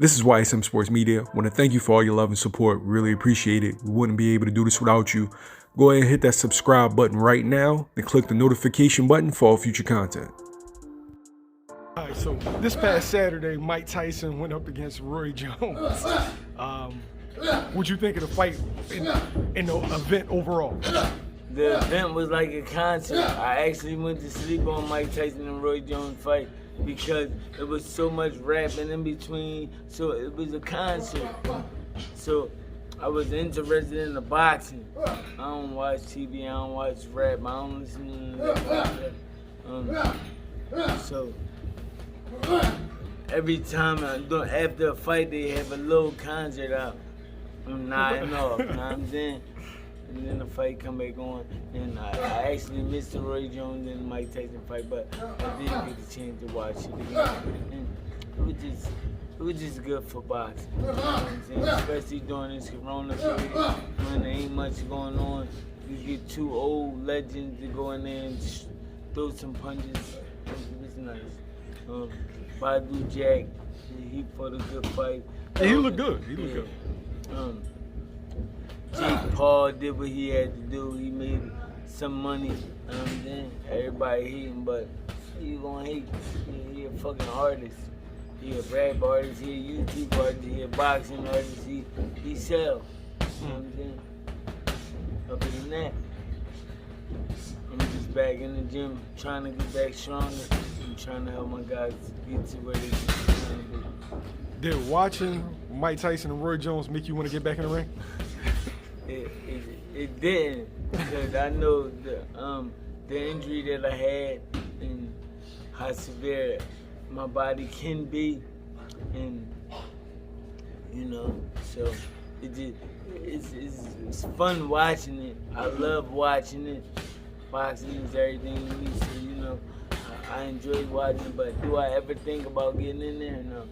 This is YSM Sports Media. Want to thank you for all your love and support. Really appreciate it. We wouldn't be able to do this without you. Go ahead and hit that subscribe button right now and click the notification button for all future content. All right, so this past Saturday, Mike Tyson went up against Roy Jones. What'd you think of the fight in the event overall? The event was like a concert. I actually went to sleep on Mike Tyson and Roy Jones fight because it was so much rapping in between. So it was a concert. So I was interested in the boxing. I don't watch TV, I don't watch rap, I don't listen to that. So every time after a fight, they have a little concert out. I'm nodding off, you know what I'm saying? And then the fight come back on, and I actually missed the Roy Jones and Mike Tyson fight, but I did get the chance to watch it again. And it was just good for boxing. You know what I'm saying? Especially during this Corona period, when there ain't much going on. You get two old legends to go in there and throw some punches. It was nice. Badu Jack, he fought a good fight. Yeah, he looked good. He looked good. Jake Paul did what he had to do. He made some money. Then everybody hating, but you gonna hate? He a fucking artist. He a rap artist. He a YouTube artist. He a boxing artist. He sell. You know what I'm saying? Other than that, I'm just back in the gym, trying to get back stronger. I'm trying to help my guys get to where they can be. Did watching Mike Tyson and Roy Jones make you want to get back in the ring? It didn't, because I know the injury that I had and how severe my body can be, and you know, so it's fun watching it. I love watching it. Boxing is everything to me, so you know, I enjoy watching it. But do I ever think about getting in there? No.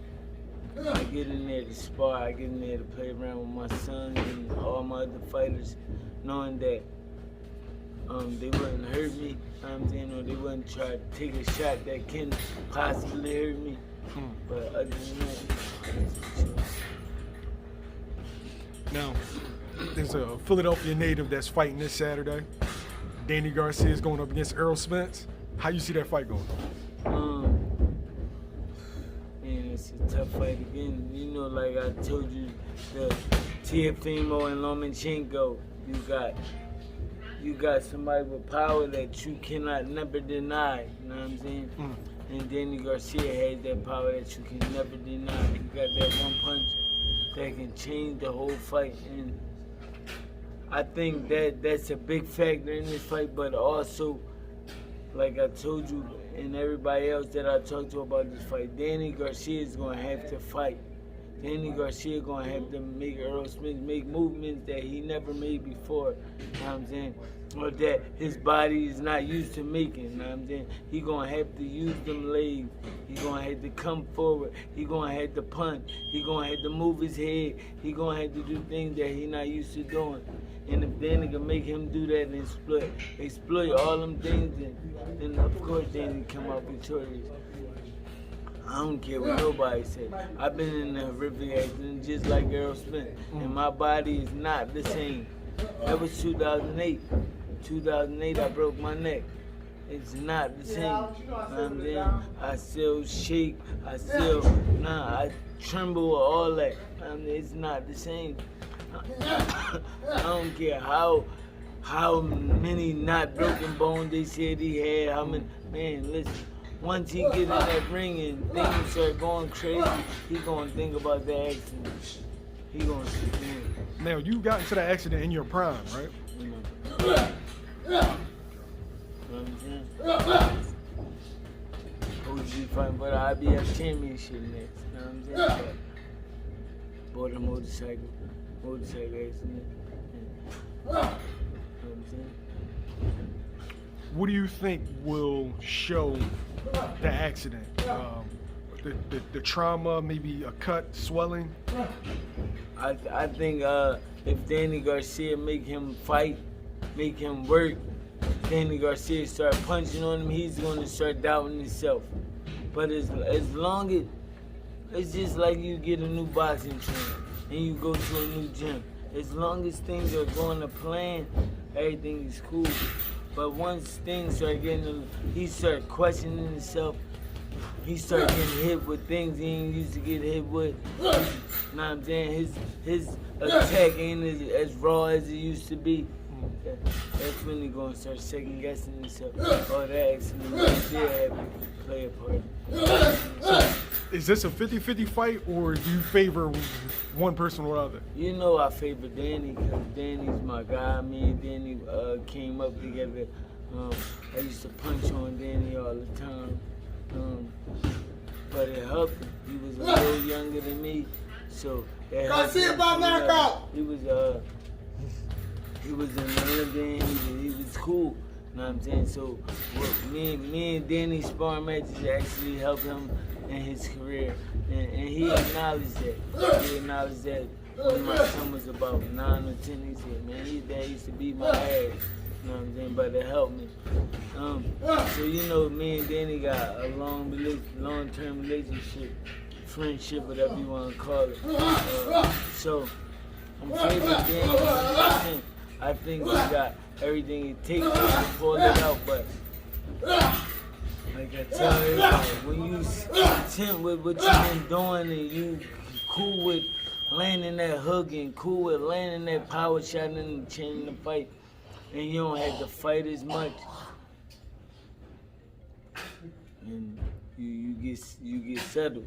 I get in there to spar, I get in there to play around with my sons and all my other fighters, knowing that they wouldn't hurt me, you know what I'm saying, or they wouldn't try to take a shot that can possibly hurt me. But other than that, Now, there's a Philadelphia native that's fighting this Saturday. Danny Garcia is going up against Errol Spence. How you see that fight going? It's a tough fight again. You know, like I told you, the Tiafimo and Lomachenko, you got somebody with power that you cannot never deny. You know what I'm saying? And Danny Garcia has that power that you can never deny. He got that one punch that can change the whole fight. And I think that's a big factor in this fight, but also, like I told you, and everybody else that I talked to about this fight, Danny Garcia is going to have to fight. Danny Garcia is going to have to make Errol Spence make movements that he never made before, you know what I'm saying? Or that his body is not used to making, you know what I'm saying? He's going to have to use them legs. He's going to have to come forward. He's going to have to punch. He's going to have to move his head. He's going to have to do things that he's not used to doing. And if Danny can make him do that and exploit all them things, then of course Danny come out victorious. I don't care what nobody said. I've been in a horrific accident just like Errol Spence, and my body is not the same. That was 2008. 2008, I broke my neck. It's not the same. You know what I'm saying? I still shake. I tremble, all that. I mean, it's not the same. I don't care how many not broken bones they said he had. How many? Man, listen. Once he get in that ring and things start going crazy, he gonna think about the accident. He gonna sit there. Now, you got into that accident in your prime, right? You know. You know what I'm saying? OG fighting for the IBF championship next. You know what I'm saying? Bought a motorcycle accident. You know what I'm saying? What do you think will show the accident? The trauma, maybe a cut, swelling? I think if Danny Garcia make him fight, make him work, Danny Garcia start punching on him, he's going to start doubting himself. But as long It's just like you get a new boxing trainer and you go to a new gym. As long as things are going to plan, everything is cool. But once things start he start questioning himself. He start getting hit with things he ain't used to get hit with. Know what I'm saying? His attack ain't as raw as it used to be. That's when he gonna start second guessing himself. Oh, that accident right there had to play a part. Is this a 50-50 fight, or do you favor one person or other? You know I favor Danny because Danny's my guy. Me and Danny came up together. I used to punch on Danny all the time. But it helped him. He was a little younger than me, so it helped him. He was an Olympian. He was cool. You know what I'm saying? So me and Danny's sparring matches actually helped him in his career, and he acknowledged that. He acknowledged that when my son was about 9 or 10. He said, "Man, his dad used to beat my ass." You know what I'm saying? But it helped me. So you know, me and Danny got a long-term relationship, friendship, whatever you want to call it. So I'm favoring Danny. I think he got everything it takes to pull it out, but like I tell everybody, when you content with what you've been doing and you cool with landing that hook and cool with landing that power shot and changing the fight, and you don't have to fight as much, and you get settled.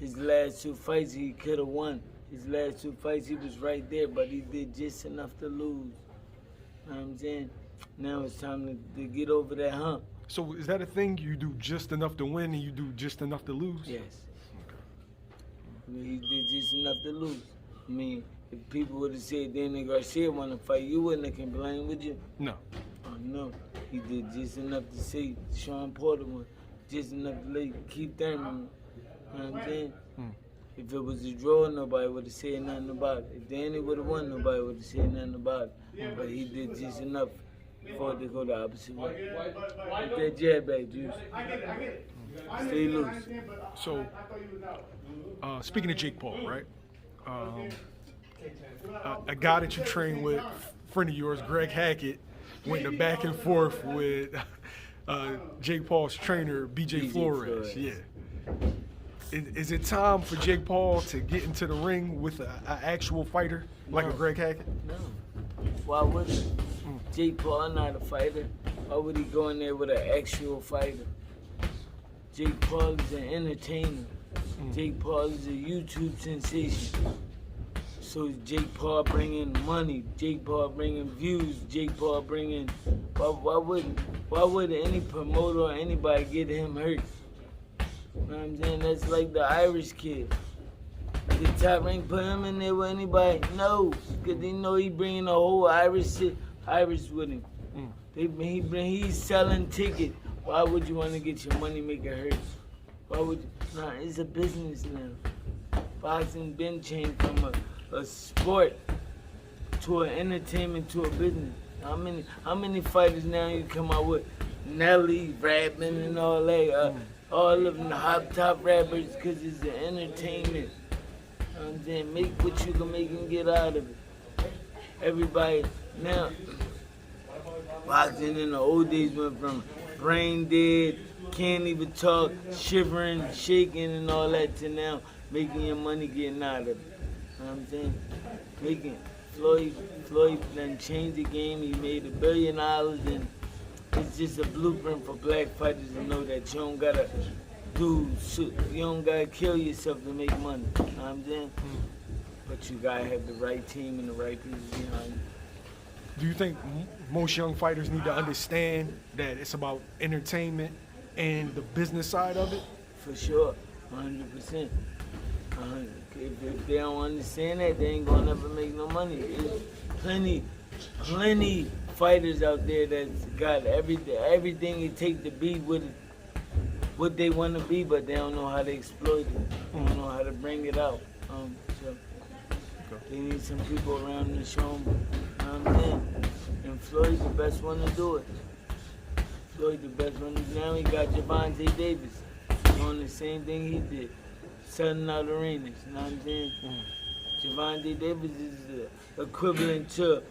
His last 2 fights he could have won. His last 2 fights he was right there, but he did just enough to lose. You know what I'm saying? Now it's time to get over that hump. So is that a thing? You do just enough to win and you do just enough to lose? Yes. I mean, he did just enough to lose. I mean, if people would have said Danny Garcia want to fight, you wouldn't have complained, would you? No. Oh, no. He did just enough to say Sean Porter won. Just enough to keep Thurman. You know what I'm saying? If it was a draw, nobody would have said nothing about it. If Danny would have won, nobody would have said nothing about it. But he did just enough for it to go the opposite way. Get that jab back, Juice. Stay loose. So, speaking of Jake Paul, right? A guy that you train with, friend of yours, Greg Hackett, went to back and forth with Jake Paul's trainer, BJ Flores. Yeah. Is it time for Jake Paul to get into the ring with an actual fighter like a Greg Hackett? No. Why would he? Jake Paul not a fighter. Why would he go in there with an actual fighter? Jake Paul is an entertainer. Jake Paul is a YouTube sensation. So Jake Paul bringing money. Jake Paul bringing views. Jake Paul bringing. Why would any promoter or anybody get him hurt? You know what I'm saying? That's like the Irish kid. The top rank put him in there with anybody? No, because they know he bringing the whole Irish with him. He's selling tickets. Why would you want to get your money maker hurt? Why would you? Nah, it's a business now. Boxing been changed from a sport to an entertainment to a business. How many fighters now you come out with? Nelly, rapping and all that. All of them top rappers because it's an entertainment. You know what I'm saying? Make what you can make and get out of it. Everybody now, boxing in the old days went from brain dead, can't even talk, shivering, shaking and all that to now making your money getting out of it. You know what I'm saying? Floyd done changed the game. He made $1 billion and it's just a blueprint for black fighters to know that you don't gotta kill yourself to make money. You know what I'm saying? But you gotta have the right team and the right people behind you. Do you think most young fighters need to understand that it's about entertainment and the business side of it? For sure, 100%. If they don't understand that, they ain't gonna never make no money. There's plenty fighters out there that's got everything it takes to be what they want to be, but they don't know how to exploit it. They don't know how to bring it out. So they need some people around them to show them. You know what I'm saying? And Floyd's the best one to do it. Floyd's the best one. Now he got Javante Davis doing the same thing he did. selling out arenas, you know what I'm saying? Javante Davis is the equivalent to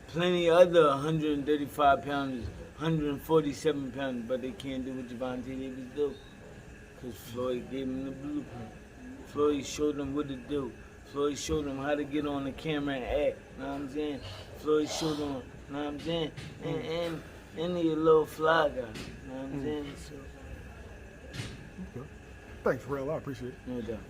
plenty other 135 pounders, 147 pounders, but they can't do what Javante Davis do. Because Floyd gave him the blueprint. Floyd showed him what to do. Floyd showed him how to get on the camera and act, you know what I'm saying? Floyd showed him, you know what I'm saying? And he a little fly guy, you know what I'm saying? So, Okay. Thanks, Rell. I appreciate it. no doubt.